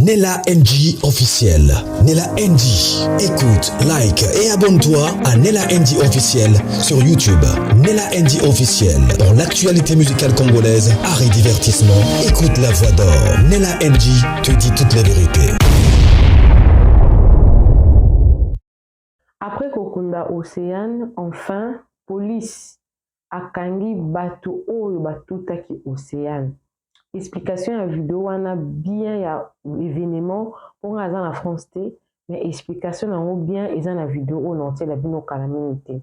Nella NG officiel. Nella NG. Écoute, like et abonne-toi à Nella NG officiel sur YouTube. Nella NG officiel. Pour l'actualité musicale congolaise, art et divertissement, écoute la voix d'or. Nella NG te dit toute la vérité. Après Kokunda Océane, enfin, police akangi bato oyo batutaki Océane. Explication à vidéo wana bien ya événement pour nga na France T, mais explication nango bien eza na vidéo au entier la bino calamité.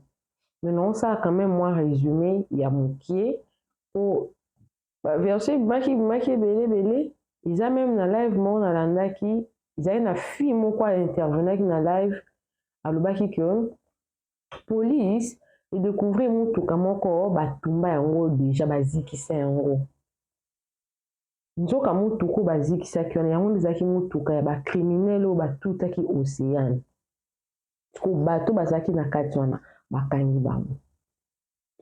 Mais non ça quand même moi résumé ya mokie au verset maki belé ils a même na live mon na landaki ils a na fille moko intervenir na live alobaki que police et découvrir mutuka moko batumba yango déjà bazikisa yango. Nzoka mutuka bazikisaki wana yango ezaki mutuka ya bacriminel oyo batutaki Océane. Ko bato bazaki na kati wana bakangi bango.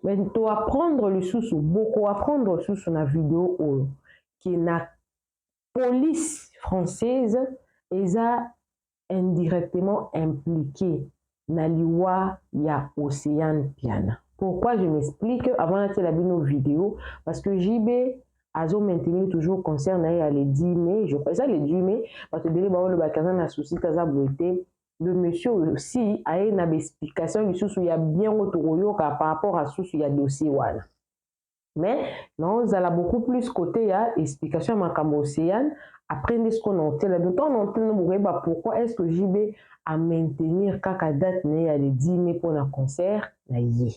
Mais to apprendre le sous beaucoup apprendre le sous na vidéo oyo qui na police française eza indirectement impliquée na liwa ya Océane Piana. Pourquoi je m'explique avant de la bino vidéo parce que JB azo maintenir toujours concert na le 10 mai, je crois ça le 10 mai parce que délai ba le bakaza na souci kaza boité le monsieur aussi a une explication du sous il y a bien autoroyo par rapport à sous il y a dossier wana. Mais non, ça a beaucoup plus côté il y a explication à Makambo Océane après ce qu'on a entendu là on entend pourquoi est-ce que JB à maintenir kaka date né à le 10 mai pour un concert na yé.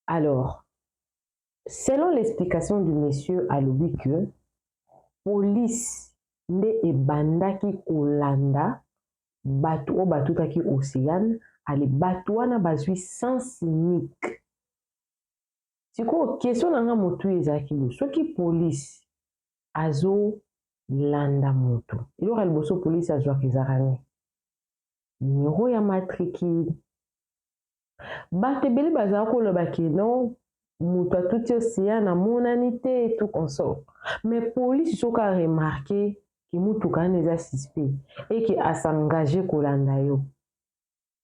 Alors selon l'explication du monsieur alobi que police nde ebandaki kolanda bato o batutaki Océane ale bato wana bazwi sens unique. Siko question nanga motu ezaki lo soki police azo landa moto ilora liboso police azwa kezarani numéro ya matricule bato ebele bazala koloba ke non moto atuti Océane amonani te et tout consort mais police soka remarqué que mutuka wana eza suspect et que asengage kolanda yo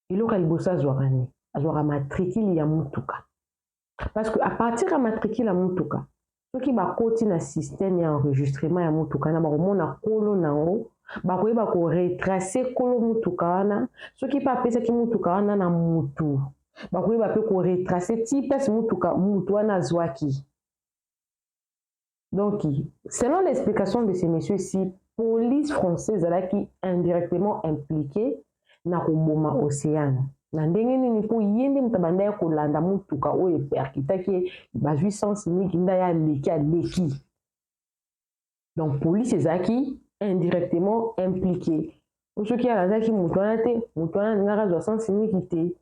ilora liboso azwaka matricule ya mutuka parce que à partir ya matricule ya mutuka soki bakoti na système ya enregistrement ya mutuka na bakomona kolo nango bakoyeba koretrace kolo mutuka wana soki mpe apesaki mutuka wana na mutu bakoyeba mpe koretrace ti place mutu wana azwaki. Donc selon l'explication de ces messieurs-ci, police française qui indirectement impliquée na koboma Océane na ndenge nini po yende mutabanda ya kolanda mutuka oyo perkitaki bazwi sens unique nda ya leki. Donc police ezaki indirectement impliquée. Soki alazaki mutu wana te mutu wana ngaka zwa sens unique te.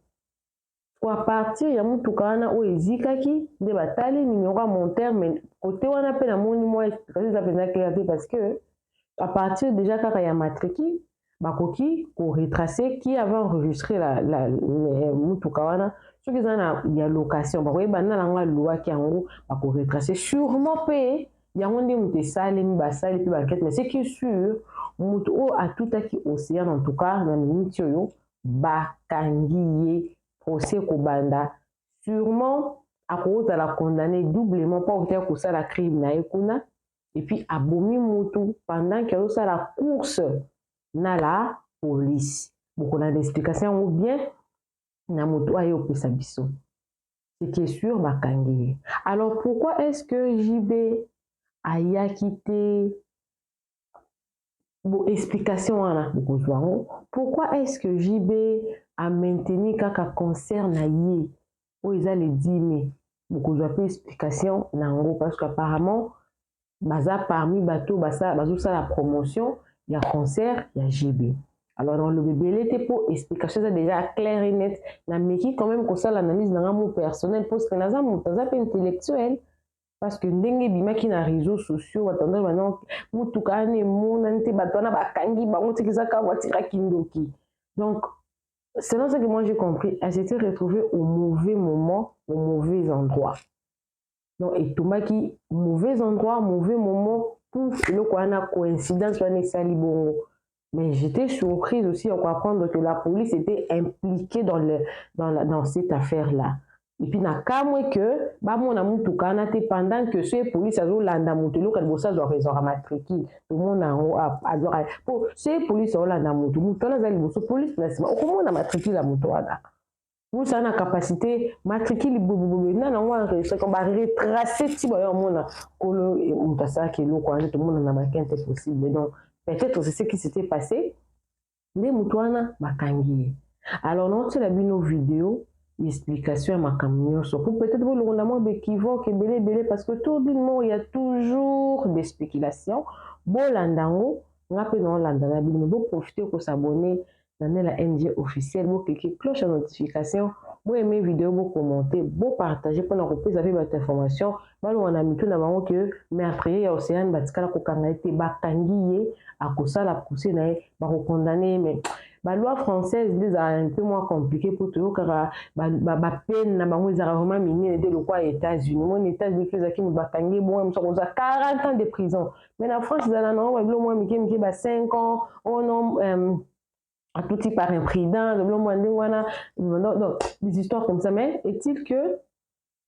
À partir ya mutuka wana oyo ezikaki nde batali numéro ya monteur mais côté wana pe na moni moi explication za pena clair parce que à partir déjà kaka ya matricule bakoki ko retracer qui avait enregistré la mutuka wana soki eza na ya location bakoyeba na langa loi ki yango bako retracer sûrement pe yango nde mutu esalemi basali pe baquête mais c'est qui sûr mutu oyo atutaki Océane en tout cas na minute oyo bakangi ye procès kobanda sûrement à la condamner doublement pour faire que ça la crime na ekuna et puis abomi mutu pendant que ça la course na la police beaucoup d'explications ou bien na mutu ayo pesa biso c'est qui est sûr bakangi. Alors pourquoi est-ce que JB a quitté bon explication wana pourquoi est-ce que JB a maintenu kaka concert na yé où ils allaient dire mais beaucoup de explication nango parce qu'apparemment baza parmi bateau basa ça la promotion il y a concert il y a JB. Alors dans le bébé était pour explication ça déjà clair et net na meki quand même comme ça l'analyse dans mon personnel parce que naza mon intellectuel parce que ndenge bimaki na réseaux sociaux attendant maintenant mutuka ne monante batona bakangi bango tikizaka watira kindoki. Donc selon ce que moi j'ai compris, elle s'était retrouvée au mauvais moment, au mauvais endroit. Donc et Thomas qui mauvais endroit, mauvais moment pouf, le quoi a coïncidence, on est sali bongo. Mais j'étais surprise aussi en apprendre que la police était impliquée dans cette affaire-là. Et puis, na kamwe que, bah, mon amour, tout cas, pendant que ce police a joué l'anda moutelo, quand ça doit raison à matricule, tout le monde a adoré. Pour ce police a l'anda moutelo, tout le monde a dit, ce police, comment on a matricule la moutouada? Vous avez la capacité, matricule, non, on va retracer, si vous avez un monde, tout le monde a marqué impossible. Donc, peut-être c'est ce qui s'était passé. Les moutouana, makangi. Alors, non, c'est la nos vidéos. Explication à ma camion pour peut-être vous le moins équivoque et belé parce que tout le monde il y a toujours des spéculations bon landango on a non landana mais vous profiter pour s'abonner dans la NG officielle vous cliquer cloche de notification vous aimer vidéo vous commenter vous partager pour nous repérer avec votre information alors on a mis tout d'abord que mais après il y a Océane batikala ko kanga été bakangiye à kosa la pousser na ba condamner mais la loi française est un peu moins compliquée pour tout car la peine na bango ils vraiment miné de le quoi États-Unis mon États-Unis faisait qui me bakangi bon on a 40 ans de prison mais la France ils en ont au moins miké 5 ans on a tout type par imprudence le moins donc des histoires comme ça mais est-il que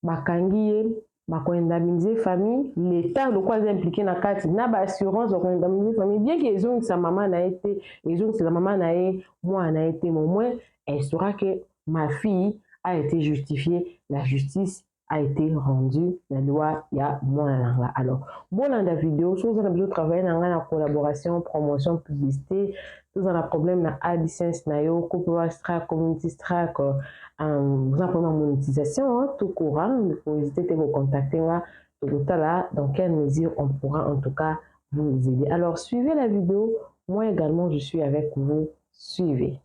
bakangi indemniser famille l'état le quoi impliqué na carte na ba assurance indemniser famille bien qu'ils ont sa maman n'a été ils ont sa maman n'a été moi n'a été au moins elle saura que ma fille a été justifiée la justice a été rendue la loi il y a moins là alors bon dans la vidéo si vous avez besoin de travailler dans la collaboration promotion publicité vous avez un problème na AdSense na yo copyright strike community strike vous avez une monétisation tout courant il faut hésiter à vous contacter là dans quelle mesure on pourra en tout cas vous aider alors suivez la vidéo moi également je suis avec vous suivez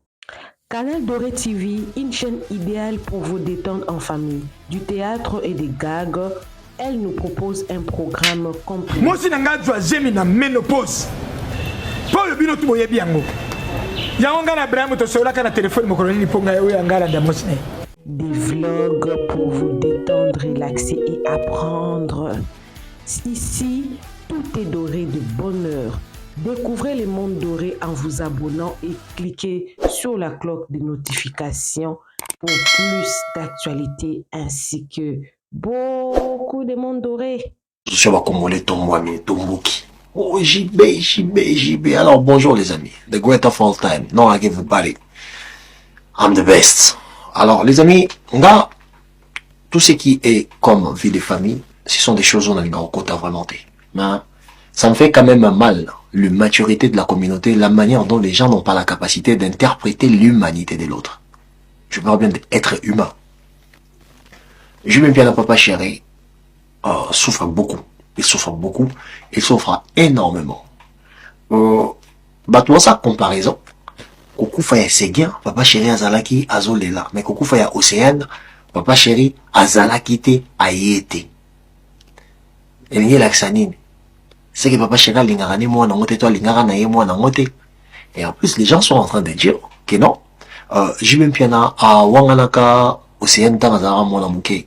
Canal Doré TV, une chaîne idéale pour vous détendre en famille. Du théâtre et des gags, elle nous propose un programme complet. Moi, si je suis en ménopause, pour le bino tout bien. Des vlogs pour vous détendre, relaxer et apprendre. Ici, tout est doré de bonheur. Découvrez le monde doré en vous abonnant et cliquez sur la cloche de notification pour plus d'actualités ainsi que beaucoup de monde doré. Je suis à Congolais, Tomwami, Tombuki. Oh, JB. Alors, bonjour les amis. The great of all time. No, I give everybody. I'm the best. Alors, les amis, là, tout ce qui est comme vie de famille, ce sont des choses qu'on a au côté vraiment. Mais ça me fait quand même mal, la maturité de la communauté, la manière dont les gens n'ont pas la capacité d'interpréter l'humanité de l'autre. Je parle bien d'être humain. Je même bien la papa chéri, souffre beaucoup. Il souffre énormément. Batouan sa comparaison, Kokou Faya Seguin, papa chéri Azalaki Azolela, mais Kokou Faya Océane, papa chéri Azalaki te Ayete. Et il y a l'axanine. C'est que papa chéri Lingarani moi n'angote, toi Lingaranaye moi n'angote. Et en plus, les gens sont en train de dire que non. J'ai même piana à Wanganaka Océane Tanazara moi n'amouke.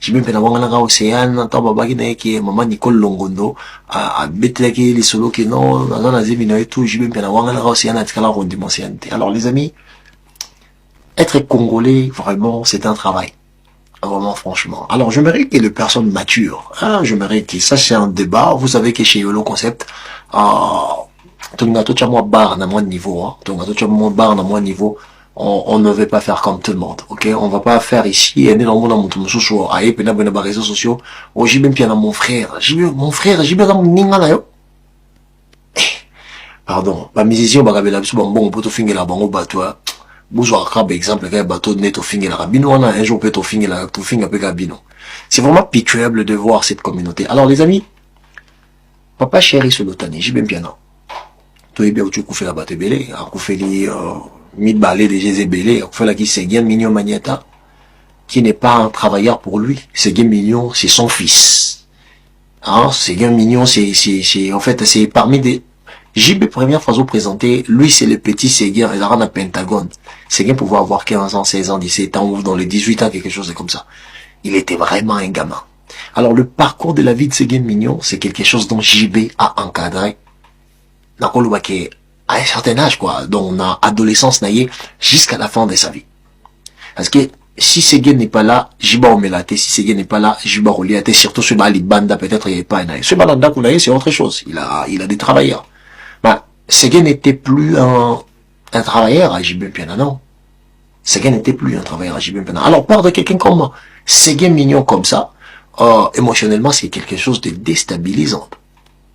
J'ai même pena wangana Océane tant babaki na yeke maman Nicole Longondo a betleki les solos que non dans la zemi et tout j'ai même pena wangana Océane à tikala rondimensiente. Alors les amis, être congolais vraiment c'est un travail vraiment franchement. Alors je mérite que les personnes matures je mérite que ça c'est un débat. Vous savez que chez Yolo Concept tongato moi bar na moins niveau tongato moi bar na moins niveau. On ne veut pas faire comme tout le monde, ok? On va pas faire ici, et dans mon social, aïe, puis dans les réseaux sociaux, oh, j'ai bien mon frère, j'ai bien mon ningana yo. Pardon, ma musicien, bah, la bon, pour te finir la bango, bah, toi, bouzou arabe, exemple, qu'un bateau net au finir la rabino, on a un jour peut au finir la, tout finir avec rabino. C'est vraiment pitoyable de voir cette communauté. Alors, les amis, papa chéri sur l'otani, j'ai bien non. Toi, et bien, tu coupes la batte belé, à couper les, Midbalé de Jézébélé, qui Seguin Mignon Magneta, qui n'est pas un travailleur pour lui. Seguin Mignon, c'est son fils. Hein, Seguin Mignon, en fait, c'est parmi des, JB première fois vous présenter, lui c'est le petit Seguin, il a un Pentagone. Seguin pouvait avoir 15 ans, 16 ans, 17 ans, ou dans les 18 ans, quelque chose comme ça. Il était vraiment un gamin. Alors le parcours de la vie de Séguin Mignon, c'est quelque chose dont JB a encadré. À un certain âge, quoi, dont on a adolescence naïe jusqu'à la fin de sa vie. Parce que si Séguin n'est pas là, Jiba Omelate, si Séguin n'est pas là, Jiba Oliate, surtout sur Bali Banda, peut-être il n'y a pas un. Ce Balanda qu'on a, c'est autre chose. Il a des travailleurs. Bah, Séguin n'était plus un travailleur à JB Piana, non. Séguin n'était plus un travailleur à JB Piana. Alors, part de quelqu'un comme Séguin Mignon comme ça, émotionnellement, c'est quelque chose de déstabilisant.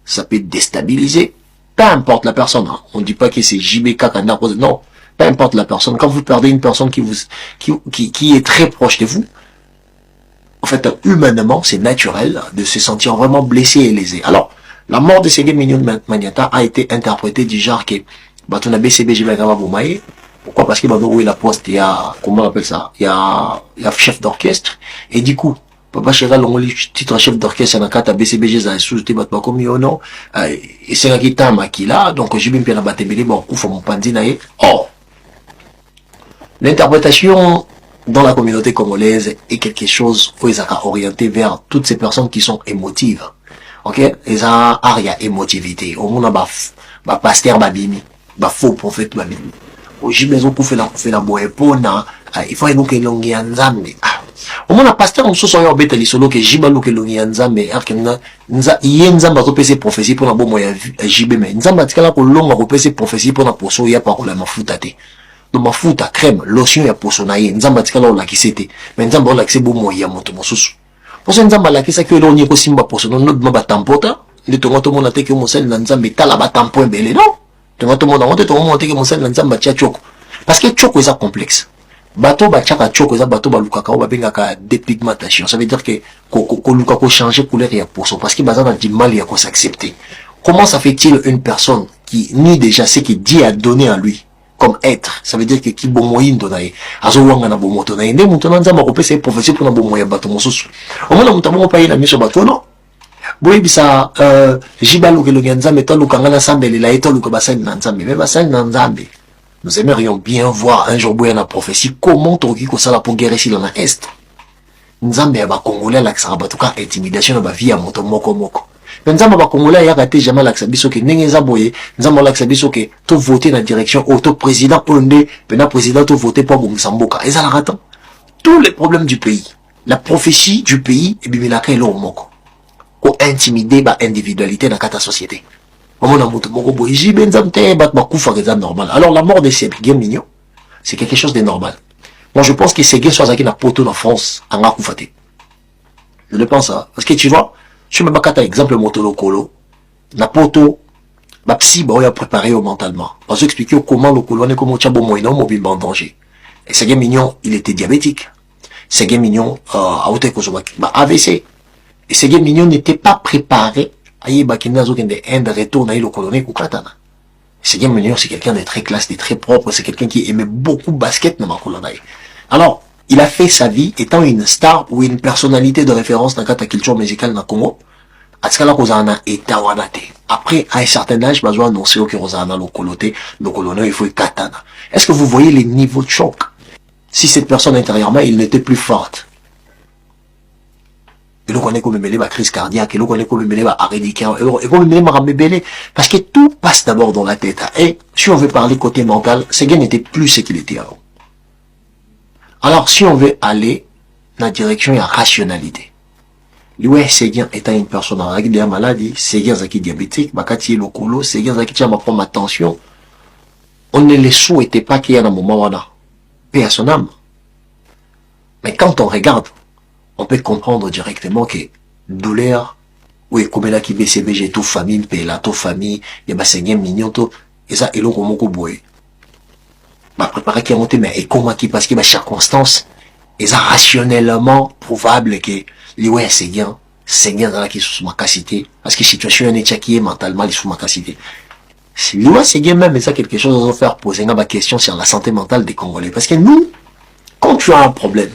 Ça peut déstabiliser, peu importe la personne. Hein. On ne dit pas que c'est JB Kakanda, non. Peu importe la personne, quand vous perdez une personne qui est très proche de vous, en fait, humainement, c'est naturel de se sentir vraiment blessé et lésé. Alors, la mort de Séguin Mignon Maniata a été interprétée du genre que, on a BCBG Boumaye. Pourquoi? Parce que, où il a poste, il y a, comment on appelle ça? Il y a chef d'orchestre. Et du coup, Papa Chéral, on lit titre chef d'orchestre, dans le BCBG, ça a sous-été, comme il non. Et c'est un guitare qui là, donc j'ai bien la batébélé, bon, ouf, mon pandinae. Or, l'interprétation dans la communauté congolaise est quelque chose où ils sont orienté vers toutes ces personnes qui sont émotives. Ok? Ils ont aria émotivité. Au monde, pasteur babimi, faux prophète babimi. Au jibezo pour faire la boépona, il faut que l'on y enzambe. Au monde, pasteur, on se souvient au bétal solo que jibalo que l'on y enzambe, arkena, yenzamba repese prophétie pour la bon moyen jibé, mais nzamba tkala ko longa repese prophétie pour la poso ya par la mafutate. Donc mafuta crème lotion ya poso na ye nzamba tkala la kisete, mais nzamba la kise bon moyen moto mosusu. Pour ça nzamba la kisa que l'on y ko simba poso non notre maba tampota, le tongoto mona te que mon sel na nzamba tala ba tampo belé non. Tongoto mona on te tongoto te que mon sel na nzamba tia choko. Parce que choko est complexe. Bateau ba chaka choko za bateau ba lukaka ba bengaka dépigmentation. Ça veut dire que ko lukaka changer couleur ya poso parce que bazana du mal ya ko s'accepter. Comment ça fait-il une personne qui nie déjà ce que Dieu a donné à lui comme être? Ça veut dire que qui bon moyen donaye. Azo wanga na bon moto na inde mutona nzamba ko pesa prophétie pour na bon moyen bateau mosusu. Au moins mutamo pa ina miso bateau non. Boye bisa jibalo ke lo nzambe to lukanga na sambele la eto luka basani na nzambe. Mais basani na nzambe. Nous aimerions bien voir un jour la prophétie comment Toki Kosala pour guérir si l'on a est. Nzambe ya ba Congolais la ksarabatuka intimidation ba via moto moko. Nzambe ba Congolais ya gâté jamais la ksabiso ke ndenge zaboye, nzambe la ksabiso ke to voter na direction auto président onde, pena président to voter pour Bumsamboka. Et ça la ratant. Tous les problèmes du pays, la prophétie du pays et bimilaka elo moko. Ko intimider ba individualité dans la société. Normal. Alors la mort de Séguin Mignon, c'est quelque chose de normal. Moi je pense que Séguin soit qui n'a poteau en France, en Akoufate. Je le pense, hein. Parce que tu vois, je me bats exemple Motolo Kolo, na poteau, ma psy, il a préparé mentalement. Parce que expliquer comment le Kolo est comme au Tchabo Moïno, mobile en danger. Et Séguin Mignon, il était diabétique. Séguin Mignon, AVC. Et Séguin Mignon n'était pas préparé. Séguin Mignon, c'est quelqu'un de très classe, de très propre, c'est quelqu'un qui aimait beaucoup basket. Alors, il a fait sa vie étant une star ou une personnalité de référence dans la culture musicale dans le Congo. Après, à un certain âge, il a annoncé que Rosana le colonel, il faut katana. Est-ce que vous voyez les niveaux de choc? Si cette personne intérieurement, il n'était plus forte. Et donc on est comme mêlé ma crise cardiaque, et donc on est comme mêlé ma arrêt d'icard, et comme mêlé ma ramébélé, parce que tout passe d'abord dans la tête. Et si on veut parler côté mental, Séguin n'était plus ce qu'il était avant. Alors si on veut aller dans la direction de la rationalité, lui Séguin étant une personne avec des maladies, Séguin zaki diabétique, bakati le colo, Séguin zaki tia ma prendre attention, on ne le souhaitait pas qu'il y ait un moment où on a paix à son âme. Mais quand on regarde, on peut comprendre directement que douleur, oui, comme là qui BCBG, tout famille, pela, tout famille, il y a Séguin Mignon, tout, et ça, et l'on comme beaucoup boy. Bah, préparer qui a monté, mais et comment qui, parce que, bah, circonstance, et ça, rationnellement, probable que, ouais, Séguin dans la qui sous ma capacité, parce que situation est qui est mentalement, sous ma capacité. Si lui, Séguin même, et ça, quelque chose à faire poser une question sur la santé mentale des Congolais. Parce que nous, quand tu as un problème,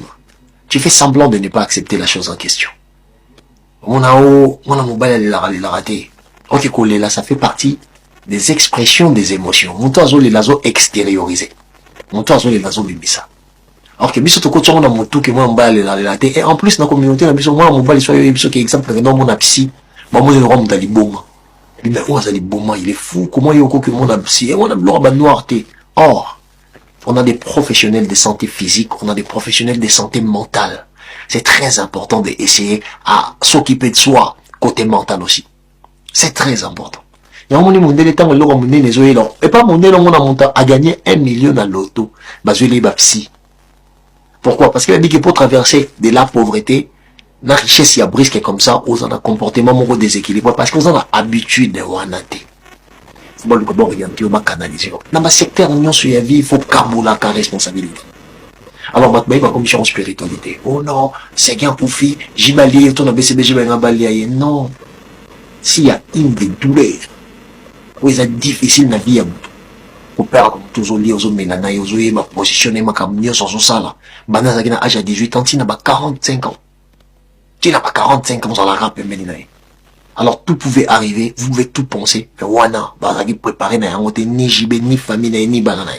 tu fais semblant de ne pas accepter la chose en question. On a mobile la raté. Ok, là, ça fait partie des expressions des émotions. Mon toiseau les lazo extériorisé. Mon toiseau les lazo bimisa. alors que biso to ko tshongo na motu ke moi mbale la te et en plus na communauté na biso moi mbale so yo biso ke exemple que non mon psy ba mo le roi mutali boma mais on a les boma il est fou comment yo ko que mon psy et on a bloqué ba noirté. Or on a des professionnels de santé physique, on a des professionnels de santé mentale. C'est très important d'essayer à s'occuper de soi côté mental aussi. C'est très important. Et on et pas mon a gagné 1 million dans l'auto. Pourquoi? Parce qu'il a dit que pour traverser de la pauvreté, la richesse y a brisque comme ça, on a un comportement mon déséquilibré parce qu'on a l'habitude de wanate. Faut le orienter au canaliser. Dans ma secteur union sur la vie, il faut camoula la responsabilité. Alors maintenant il va commission spiritualité. Oh non, c'est bien pour fille, j'imagine ton BCB j'imagine non. S'il y a une des douleurs, où c'est difficile dans la vie, pour perdre toujours les autres mélanés, aux autres, ma positionner ma camion sur ça là. Banana qui n'a âge à 18 ans, tu n'as pas 45 ans. Tu n'as pas 45 ans dans la rap mélanée. Alors tout pouvait arriver, vous pouvez tout penser. Mais wana, bah qui préparer n'a ni JB, ni famille, ni banana.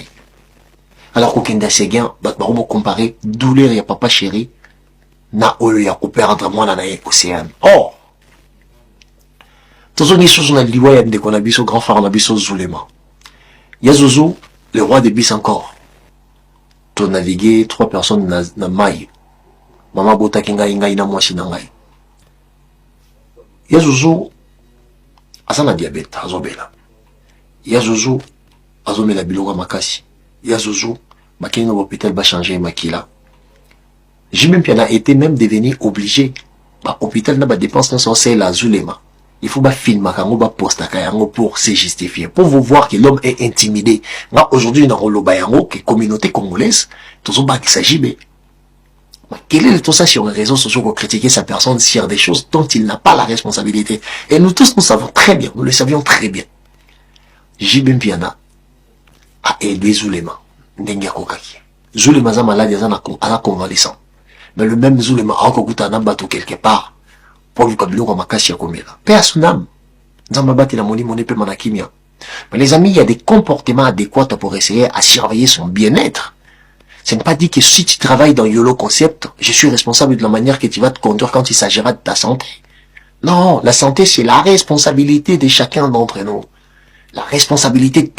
Alors qu'aucun de ces gains, bah on comparer douleur et papa chéri, na olo ya perdre moi dans l'océan. Oh. Toujours une chose on a lié de qu'on a vu au grand phare on a vu au Zulema. Yazouzou, le roi des bis encore. Tu as navigué 3 personnes na maille. Maman bota kinga inga ina mwashi na ngai. Yazouzou, asana diabète, azobela. Yazouzou, azomela biloko makasi. Yazouzou, makino l'hôpital va changer makila. J'ai même bien été même devenu obligé. Bah, hôpital n'a pas dépense dans c'est la Zulema. Il faut pas filmer poster pour se justifier, pour vous voir que l'homme est intimidé. Là, aujourd'hui, dans le Bayango, qui est communauté congolaise, tout ça, qu'il s'agit, mais quel est tout ça sur les réseaux sociaux pour critiquer sa personne sur des choses dont il n'a pas la responsabilité? Et nous tous, nous savons très bien, nous le savions très bien. Jibim Piana a aidé Zulema, Ndenga Kokaki. Zulema za malade, à la convalescent. Mais le même Zulema a encore goûté un bateau quelque part. Pour lui comme l'eau makashi ya komela. Paix à son âme. Nzambabati la moni pe manakimia. Mais les amis, il y a des comportements adéquats pour essayer à surveiller son bien-être. Ce n'est pas dit que si tu travailles dans YOLO Concept, je suis responsable de la manière que tu vas te conduire quand il s'agira de ta santé. Non, la santé c'est la responsabilité de chacun d'entre nous. La responsabilité de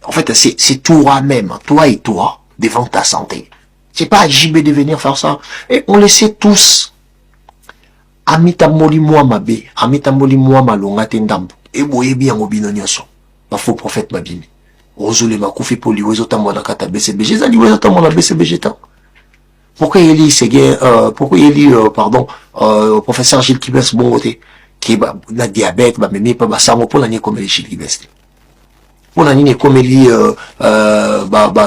en fait, c'est toi-même, toi et toi, devant ta santé. C'est pas à JB de venir faire ça. Et on le sait tous. Amita moli moi mabe, amita moli moi malonga tendambo. E boyebi yango bino nyonso. Ba faux prophète babini. Ozole makufi poli wezo tambo na kata BCB. Jésus wezo tambo na BCB temps. Pourquoi il lit pourquoi il lit professeur Gilles Kibes bongote qui na diabète ba meme pa ba sango pour la ni comme Gilles Kibes. Pour la ni comme li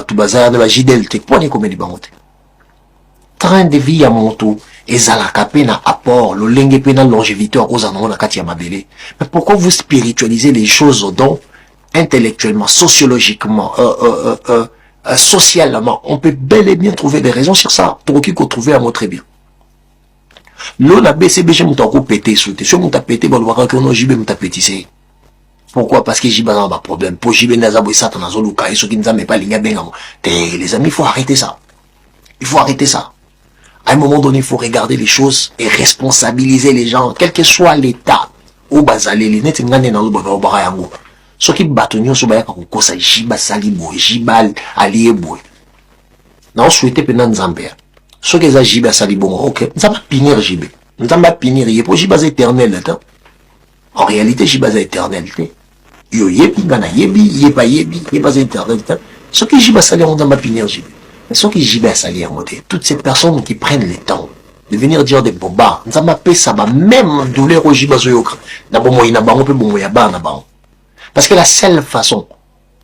tu bazar de la JDL te pour ni comme li bangote. Train de vie à mon tour. Ezalaka pena apport, le lenge pena longévité à cause en kati ya mabele. Mais pourquoi vous spiritualisez les choses dont intellectuellement, sociologiquement, socialement, on peut bel et bien trouver des raisons sur ça pour qu'il faut trouver un mot très bien. L'on a BCB, j'ai mon temps pété sous tes, sur mon tapété, bon, on va JB mon tapétissé. Pourquoi? Parce que JB a un problème. Pour JB Nazabo et Satan, Nazoluka, et ceux qui ne savent pas, les amis, il faut arrêter ça. Il faut arrêter ça. À un moment donné, il faut regarder les choses et responsabiliser les gens, quel que soit l'état. Au bazalé, les nets, n'en dans le barayango. Ce qui battent, sur baya kako sa jiba salibo, jibal aliebo. Non, souhaité pendant Zambia. Ce qui est jiba salibo, ok, nous allons pinir jibe. Nous allons pinir, il faut jiba éternel, en réalité, jiba éternel, yo yebi, gana yebi, yeba yebi, yeba éternel, ce qui jiba salibo, nous allons pinir jibe. Mais ceux qui jibent à salir, toutes ces personnes qui prennent le temps de venir dire des bobards, nous avons appelé ça même douleur au jibazoyok. Parce que la seule façon,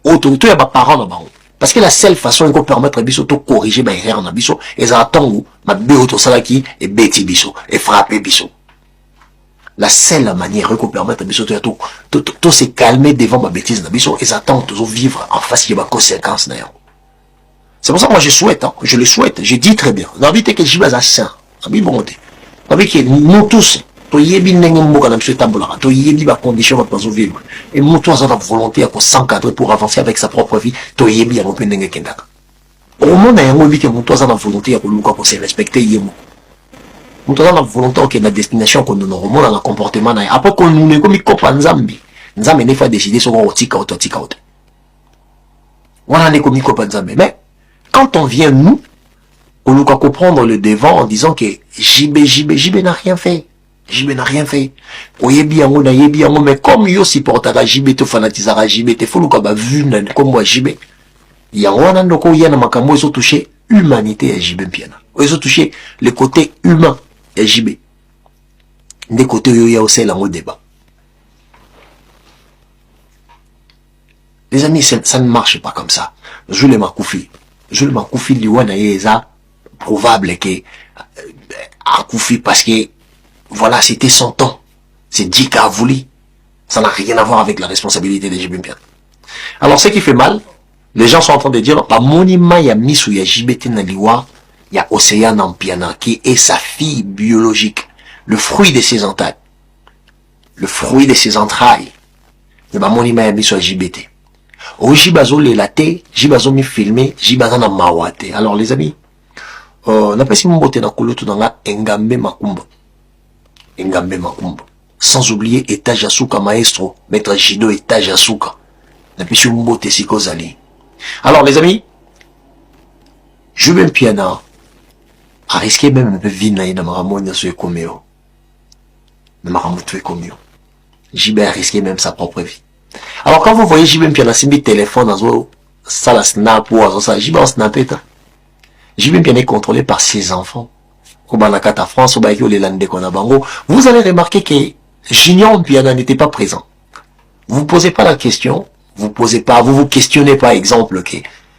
autorité à parents, parce que la seule façon de permettre à Bisso de corriger les erreurs dans Bisso, et ça attend où ma béoto salaki et bêti Bisso, et frapper Bisso. La seule manière de permettre à Bisso de se calmer devant ma bêtise dans Bisso, et ça attend toujours vivre en face de ma conséquence d'ailleurs. C'est pour ça que moi je souhaite, je le souhaite, je dis très bien. J'ai envie que je vais à ça. J'ai envie que nous tous, to yebi n'engue mboka na mswe tambola, to yebi ba condition va pas vivre. Et nous tous avons la volonté à s'encadrer pour avancer avec sa propre vie, to yebi à n'engue kendaka. Au monde, il y a un qui est en volonté pour se respecter. Nous avons la volonté que la destination qu'on nous remonte dans le comportement. Après qu'on nous comme copain Nzambi, Nzambi n'est pas décidé sur un tika ou tika ou. On a comme copain Nzambi. Mais quand on vient nous, on nous comprendre le devant en disant que JB n'a rien fait. JB n'a rien fait. Oyebi yango na yebi yango, mais comme yo supportera JB, te fanatisera JB, te follow comme vu comme moi JB. Yango wana ndoko yana makambo ils ont touché humanité à JB Mpiana. Ils ont touché le côté humain à JB. Des côtés où il y a aussi un débat. Les amis, ça ne marche pas comme ça. Jules Makoufi, Liwana Yeza, probable que Akoufi, parce que voilà, c'était son temps. C'est Djika a voulu. Ça n'a rien à voir avec la responsabilité de JB Mpiana. Alors, ce qui fait mal, les gens sont en train de dire, bah, monima ya misu ya JBT Naliwa, il y a Océane Mpiana, qui est sa fille biologique, le fruit de ses entrailles. Le fruit de ses entrailles. Bah, monima ya misu ya JBT. Au Jibazo le laté, Jibazo mi filmé, Jibazo na mawate. Alors, les amis, n'a pas si mon boté na kouloto dans Engambe Makumba. Engambe Makumba. Sans oublier Etage Asuka Maestro, Maître Jido Etage Asuka. N'a pas si mon boté si kozali. Alors les amis, JB Mpiana a risqué même un peu de vie dans Maramouina sur Ekomeo. JB a risqué même sa propre vie. Alors quand vous voyez JB Mpiana simbi téléphone dans ça la snap ou ça, JB en snapé. JB Mpiana est contrôlé par ses enfants. Au Banakata France, au Baïkio Lelande Konabango, vous allez remarquer que Junior Mpiana n'était pas présent. Vous posez pas la question. Vous vous questionnez par exemple que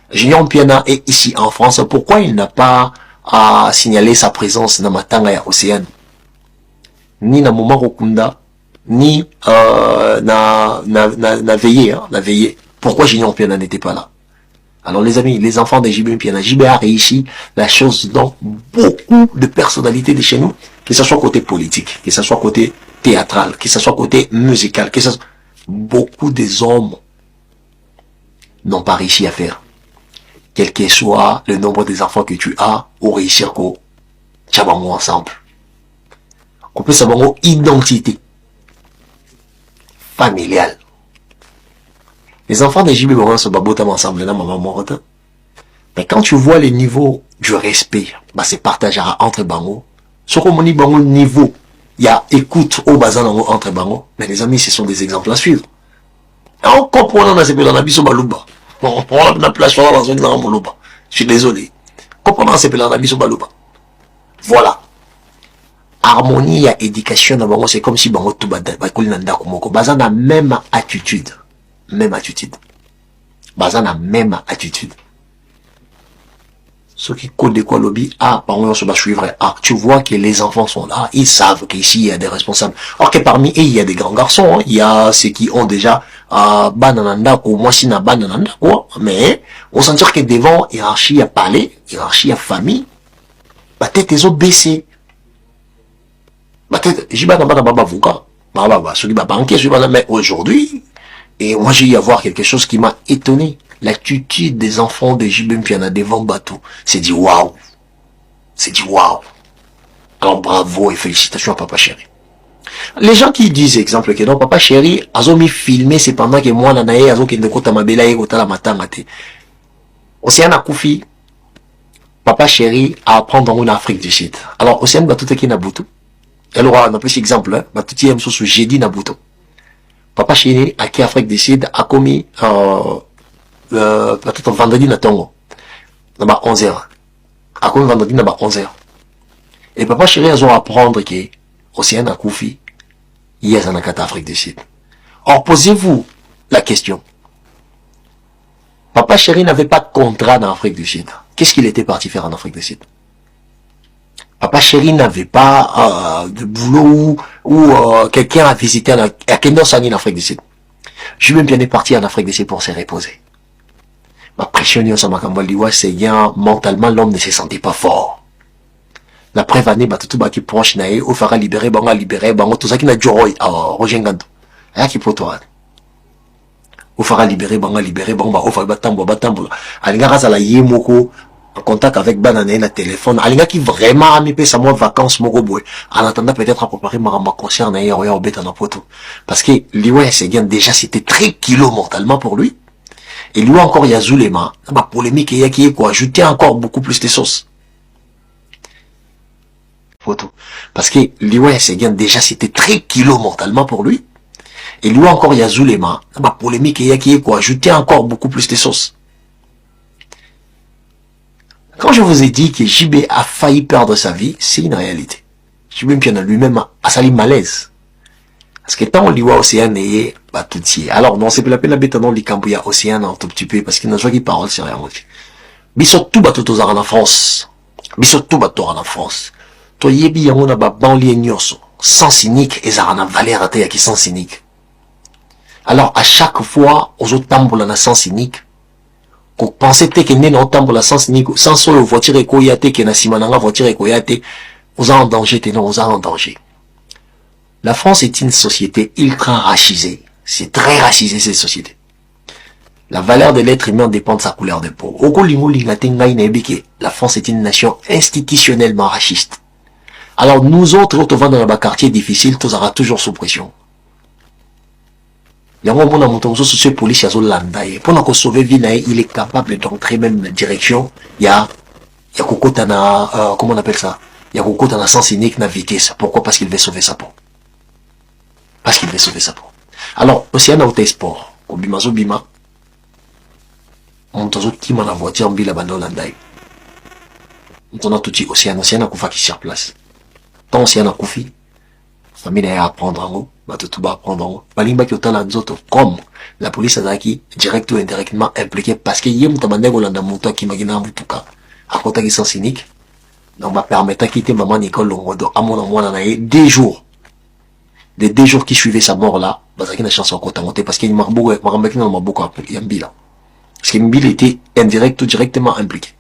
Junior Mpiana est ici en France, pourquoi il n'a pas à signaler sa présence dans Matanga et Océane, ni dans Moma Rokunda, ni na veillée, pourquoi Junior Mpiana n'était pas là? Alors les amis, les enfants de JB Mpiana, JB a réussi la chose dont beaucoup de personnalités de chez nous, que ce soit côté politique, que ce soit côté théâtral, que ce soit côté musical, que ce soit beaucoup des hommes n'ont pas réussi à faire. Quel que soit le nombre des enfants que tu as, ou réussir qu'on tchabango ensemble. Qu'on peut savoir identité familiale. Les enfants des JB Morin se babotent ensemble, là, maman Morata. Mais quand tu vois le niveau du respect, bah, c'est partagera entre bango. Ce qu'on dit bango niveau, il y a écoute au bazan entre bango. Mais les amis, ce sont des exemples à suivre. On comprend dans ces pays, on a biso baluba. On prend la place dans une baluba. Je suis désolé. Comprendre ces pays, on a biso baluba. Voilà. Harmonie et éducation, c'est comme si bango tout bazan a même attitude. Même attitude. Bazan a même attitude. Ceux qui codent quoi lobby, on se va suivre. Tu vois que les enfants sont là, ils savent qu'ici il y a des responsables. Or que parmi eux, il y a des grands garçons, il y a ceux qui ont déjà banananda ou moi si na banananda quoi. Mais on sent que devant hiérarchie à palais, hiérarchie à famille, bah tête les autres baissés. Bah tête, j'y vais dans baba avocat, baba celui baba banquier, celui baba mais aujourd'hui. Et moi, j'ai eu à voir quelque chose qui m'a étonné. L'attitude des enfants de JB Mpiana devant bateau. C'est dit waouh. C'est dit waouh. Alors bravo et félicitations à Papa Chéri. Les gens qui disent, exemple, que non, Papa Chéri, azo mi filmé, c'est pendant que moi, nanaye, azo ki ndekota mabela ye kota la matanga te. Océane Akoufi, Papa Chéri, à apprendre en Afrique du Sud. Alors, Océane Batoute qui na Boutou. Elle aura un plus exemple, hein. Batoute yem sous jeudi na Boutou. Papa Chéri, à qui Afrique du Sud, a commis, peut-être vendredi na Tongo. Là-bas 11h. A commis vendredi là-bas 11h. Et Papa Chéri, ils ont à apprendre que Océane Akoufi, il y a un Afrique du Sud. Or, posez-vous la question. Papa Chéri n'avait pas de contrat dans l'Afrique du Sud. Qu'est-ce qu'il était parti faire en Afrique du Sud? Papa Chéri n'avait pas de boulot où quelqu'un a visité à Kendosani en Afrique du Sud. Je suis même bien parti en Afrique du Sud pour se reposer. Ma pression c'est bien mentalement l'homme ne se sentait pas fort. La preuve année, tout qui proche nae, ou fera libérer, tout ça qui n'a du roi, Roger Ngando. Rien qui pour toi. Ou fera libérer, banga libérer, banga, ou fera batambo. Alinga rasa la yemoko, en contact avec Banane, na téléphone. Alinga qui vraiment a mis sa mois vacances, moko boy. En attendant peut-être à préparer ma concert na yéroya au bêta na poto. Parce que Liwa Seguin, déjà, c'était très kilo mentalement pour lui. Et lui encore, il y a Zulema. Ma polémique, il y a qui est quoi, ajouter encore beaucoup plus de sauce. Photo. Parce que Liwa Seguin, déjà, c'était très kilo mentalement pour lui. Et lui encore, il y a Zulema. Ma polémique, il y a qui est quoi, ajouter encore beaucoup plus de sauce. Quand je vous ai dit que JB a failli perdre sa vie, c'est une réalité. JB Mpiana lui-même a sali malaise. Parce que tant on liwa Océane et tout y. Alors non, c'est plus la peine d'habiter dans l'Icambouya Océane un tout petit peu, parce qu'il n'a pas de parole, c'est rien. Bisot tout bateau aux en France. Bisot tout bateau en France. Toi yebi yango na ba banlieue nyoso. Sans cynique et zarana valeur à qui sans cynique. Alors à chaque fois, aux autres tambours na sans cynique, qu'on pensait que n'est non tambour sans cynique, sans solo voiture et koyate, que na simananga voiture et koyate, aux en danger, t'es non, aux en danger. La France est une société ultra racisée. C'est très racisé, cette société. La valeur de l'être humain dépend de sa couleur de peau. La France est une nation institutionnellement raciste. Alors nous autres, quand on va dans un quartier difficile, tous aura toujours sous pression. Pendant qu'on sauve ville, il est capable d'entrer même dans la direction. Il y a Kokotana, comment on appelle ça? Il y a Kokotana sens unique, na vitesse. Pourquoi? Parce qu'il veut sauver sa peau. Parce qu'il veut sauver sa peau. Alors, Océane Auto Sport, au Bimazo Bima, on tozo qui m'a la voiture en bille abandon l'andai. On a tout dit Océane a Koufa qui sur place. Tant Océane a Koufi, famille a à prendre en haut, bah tout va prendre en haut. Balimba qui autant la autres, comme la police a qui direct ou indirectement impliqué parce que yé moutamande golanda mouta qui m'a guiné en tout cas. À côté qui sont cyniques. Donc, ma permettant quitter maman Nicole Longodo à mon amour en a des jours. Des 2 jours qui suivaient sa mort là, parce qu'il y a une chance encore à monter, parce qu'il m'a beaucoup appris, Mbila. Parce que Mbila était indirect ou directement impliqué.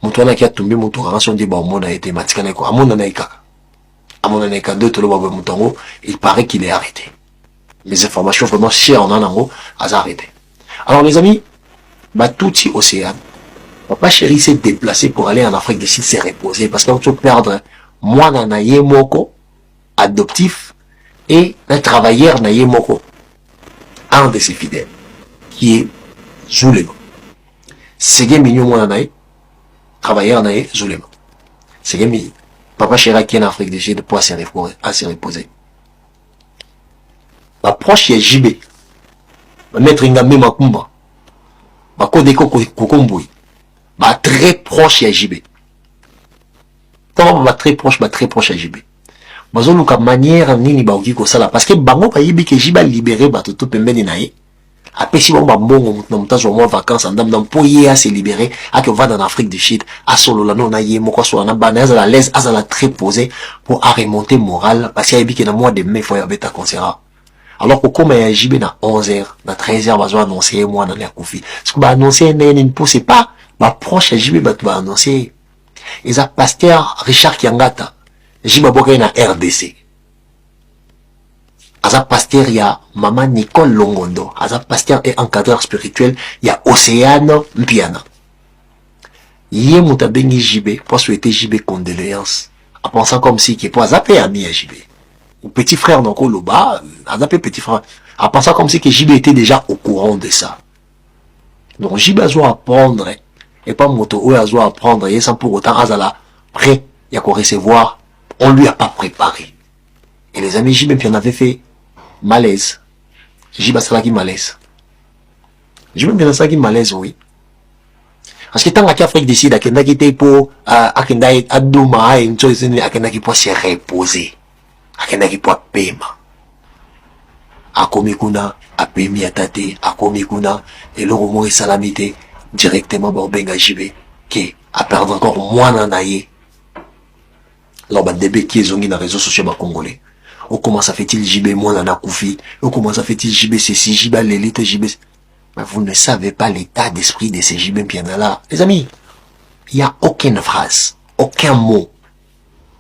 Mon toit qui a tombé, mon tour, on dit, bon, mon a été matikane, quoi, à mon anaïka. À mon anaïka, 2 tolo, mon tango, il paraît qu'il est arrêté. Les informations vraiment chères en anango, a arrêté. Alors, les amis, bah, tout y Océane. Papa chéri s'est déplacé pour aller en Afrique du Sud se reposer, parce qu'on peut perdre, moi, nanaye moko, adoptif, et un travailleur naïe moko, un de ses fidèles, qui est Zulema. C'est que mignon moi naïe, travailleur naïe Zulema. C'est que mignon. Papa chéri qui est en Afrique du Sud pour se reposer. Ma proche est JB. Ma maître Ngame Makumba. Ma Kodeko Kokomboui. Ma très proche est JB. Tant ma très proche est JB. Bazoluka manière nini baoki ko sala parce que bango pa yibi ke jiba libérer bato to pembeni nae après si bon ba mbongo mutna mutazo mo vacances andam dans pour y a se libérer à que va dans Afrique du Sud à solo la non naie moko so na banaza la l'aise azala très posé pour à remonter moral parce qu'il yibi ke na mois de mai faut y beta concert alors que comme ya jibe na 11h na 13h bazo annoncer moi na la Koufi ce que ba annoncer ne pousse pas ma proche jibe ba annoncer ils a pasteur Richard Kiangata Jibaboka na RDC. Aza pasteur ya maman Nicole Longondo. Aza pasteur et encadreur spirituel ya Océane Mpiana. Yé mutabengi JB pour souhaiter JB condoléances. En pensant comme si qui pour zapper ami à JB. Ou petit frère non Koloba, azapé petit frère. En pensant comme si que JB était déjà au courant de ça. Donc JB a besoin apprendre et pas moto ou a besoin apprendre et sans pour autant azala prêt ya ko recevoir. On lui a pas préparé. Et les amis JB puis on avait fait malaise. JB Salaki malaise. JB bien Salaki malaise oui. Parce que tant qu'Afrique décide à Kenda qui était pour à Kenda Adouma et une chose à Kenda qui peut se reposer. À Kenda qui peut payer. À Komikuna, à Pemi à Tate, à Komikuna et le romo et salamité directement pour Benga JB qui a perdu encore moins en aïe. Alors, bah, des qui sont dans les réseaux sociaux congolais. On commence à fait-il JB, moi, on a Koufi. On commence à fait-il JB, c'est si JB, l'élite JB. Mais vous ne savez pas l'état d'esprit de ces JB là. Les amis, il n'y a aucune phrase, aucun mot,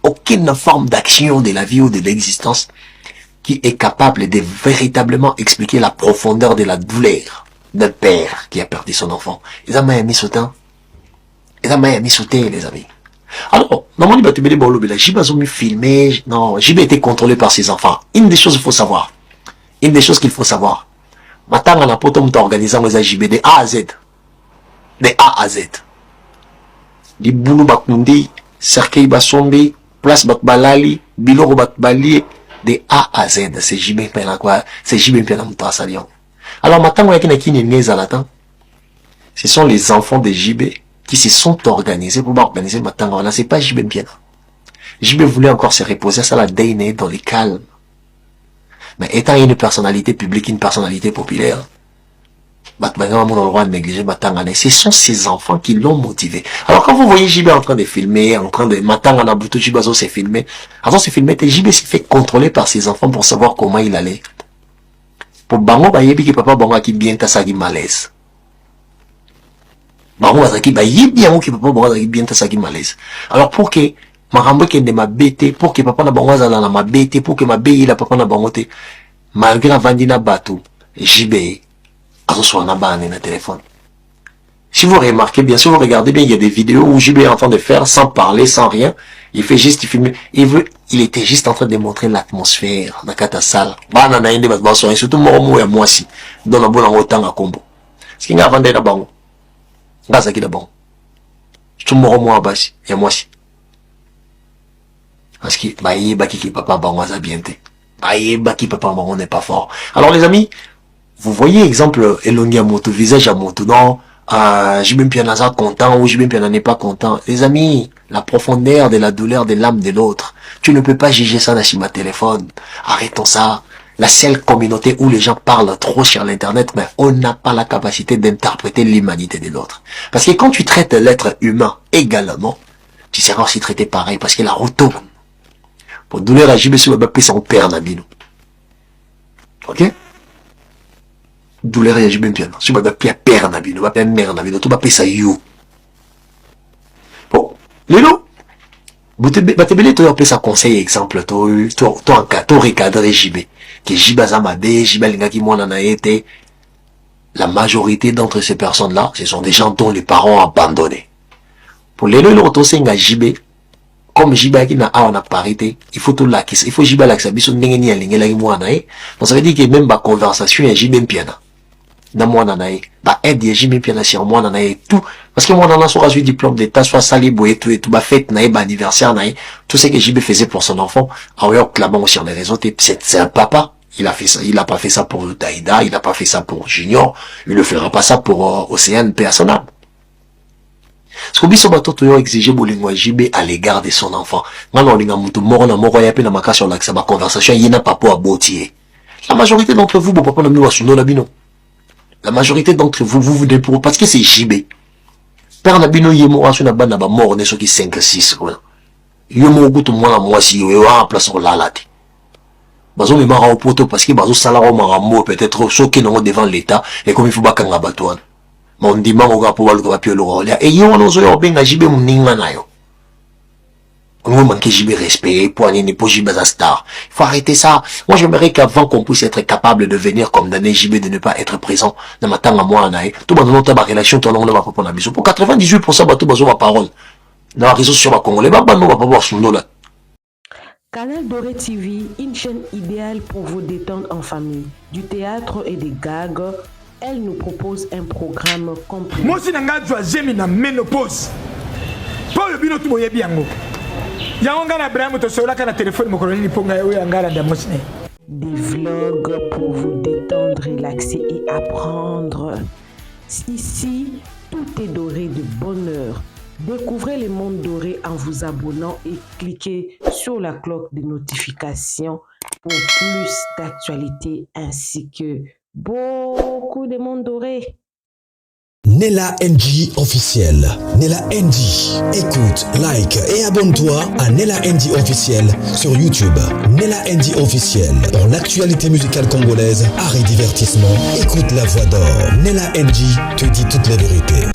aucune forme d'action de la vie ou de l'existence qui est capable de véritablement expliquer la profondeur de la douleur d'un père qui a perdu son enfant. Ils ont mis ce temps. Ils ont mis ce temps, les amis. Alors, normalement, JB a filmé. Non, JB a été contrôlé par ses enfants. Une des choses qu'il faut savoir. Une des choses qu'il faut savoir. Maintenant, on a pas organisé les JB de A à Z. De A à Z. Di boulou bakundi, cercueil basombi, place bakbalali, biloro bakbali, de A à Z. C'est JB Pena quoi. C'est JB Pena Moutasalion. Alors maintenant, ce sont les enfants de JB qui se sont organisés pour organiser maintenant. Là, c'est pas JB Pena. JB voulait encore se reposer ça la déine dans les calmes. Mais étant une personnalité publique, une personnalité populaire, ce sont ces enfants qui l'ont motivé. Alors quand vous voyez JB en train de filmer, en train de Matanga Buto Jibazo s'est filmé, avant de filmer, JB s'est fait contrôler par ses enfants pour savoir comment il allait. Pour Bango Bayebi qui papa Bango qui bien tasagi malaise. Bango Bazaki Bayebi bien qui papa Bango qui bien tasagi malaise. Alors pour que Marambo qui de ma bête, pour que papa na Bango zala na ma bête, pour que ma bête la papa na Bango te, malgré la vandina bateau, JB sur un téléphone. Si vous remarquez bien, si vous regardez bien, il y a des vidéos où JB est en train de faire sans parler, sans rien. Il fait juste, il filme. Il était juste en train de montrer l'atmosphère dans la salle. Surtout moi et moi aussi. Dans la bonne autant à combo. Ce qui n'a pas de bon. Gaza qui est bon. Tout moi basi et moi aussi. Parce que qui papa bon à bien te. Qui papa bon n'est pas fort. Alors les amis. Vous voyez, exemple, Elongi à moto, visage à moto, non, JB Pianaza content ou JB Piana n'est pas content. Les amis, la profondeur de la douleur de l'âme de l'autre, tu ne peux pas juger ça dans ma téléphone. Arrêtons ça. La seule communauté où les gens parlent trop sur l'internet, mais on n'a pas la capacité d'interpréter l'humanité de l'autre. Parce que quand tu traites l'être humain également, tu seras aussi traité pareil, parce que la retourne. Pour douleur à JB sur le bapé, c'est au père Nabino. Ok? Douleur ya JB Piana. Si vous avez père Nabino, vous avez mère Nabino, tout va payer ça you. Bon, Lélo, vous avez appelé ça conseil exemple, toi en cas, toi recadrer JB. Que JB Azamade, JB Lingaki Mwana été. La majorité d'entre ces personnes-là, ce sont des gens dont les parents ont abandonné. Pour Lélo, il retourne à JB. Comme JB qui n'a pas parité, il faut tout là, il faut JB là, ça biso n'engeni à l'ingela Mwana. Donc ça veut dire que même ma conversation est JB Piana. Dans moi nanae ba aide ya JB Piana sur moi nanae tout parce que moi nana soit eu diplôme d'état soit salibo et tout ba fête nae ba anniversaire nae tout ce que JB faisait pour son enfant alors clairement sur les réseaux c'est un papa il a fait ça il a pas fait ça pour Daïda il a pas fait ça pour Junior il ne fera pas ça pour Océane personnel ce que biso bato to yo exiger bolingo JB à l'égard de son enfant ngana olinga mutu moko na moko ya pe na makasi on a conversation yina papa abotier la majorité d'entre vous papa na mi wa suno na bino. La majorité d'entre vous, vous venez pour parce que c'est JB. Père Nabino yemo asu na bana ba mort ne soki 5-6 quoi. Yemo gutu mwana mwasi yo en place on la lati. Bazo me mara au poto parce que bazo salaro mara mo peut-être soki non devant l'état et comme il faut bakanga batouane. Mon dimanche on va pouvoir le papier le rôle et yo on zo yo benga JB muninga na yo. On manque JB respect, pour aller pour JB star. Il faut arrêter ça. Moi, j'aimerais qu'avant qu'on puisse être capable de venir comme d'année JB de ne pas être présent dans ma tanga moi naï. Tout le monde dans ma relation, tout le monde va pas prendre bisou. Pour 98% de tout besoin ma parole. Dans la réseau sur ma Congolais, bah non, va pas voir son nom là. Canal Doré TV, une chaîne idéale pour vous détendre en famille. Du théâtre et des gags, elle nous propose un programme complet. Moi, si nanga dois j'aime na ménopause. Pas le bino tout moyen bien. Des vlogs pour vous détendre, relaxer et apprendre. Ici, tout est doré de bonheur. Découvrez le monde doré en vous abonnant et cliquez sur la cloche de notification pour plus d'actualités ainsi que beaucoup de monde doré. Nella NG officiel. Nella NG. Écoute, like et abonne-toi à Nella NG officiel sur YouTube. Nella NG officiel. Pour l'actualité musicale congolaise, art et divertissement, écoute la voix d'or. Nella NG te dit toutes les vérités.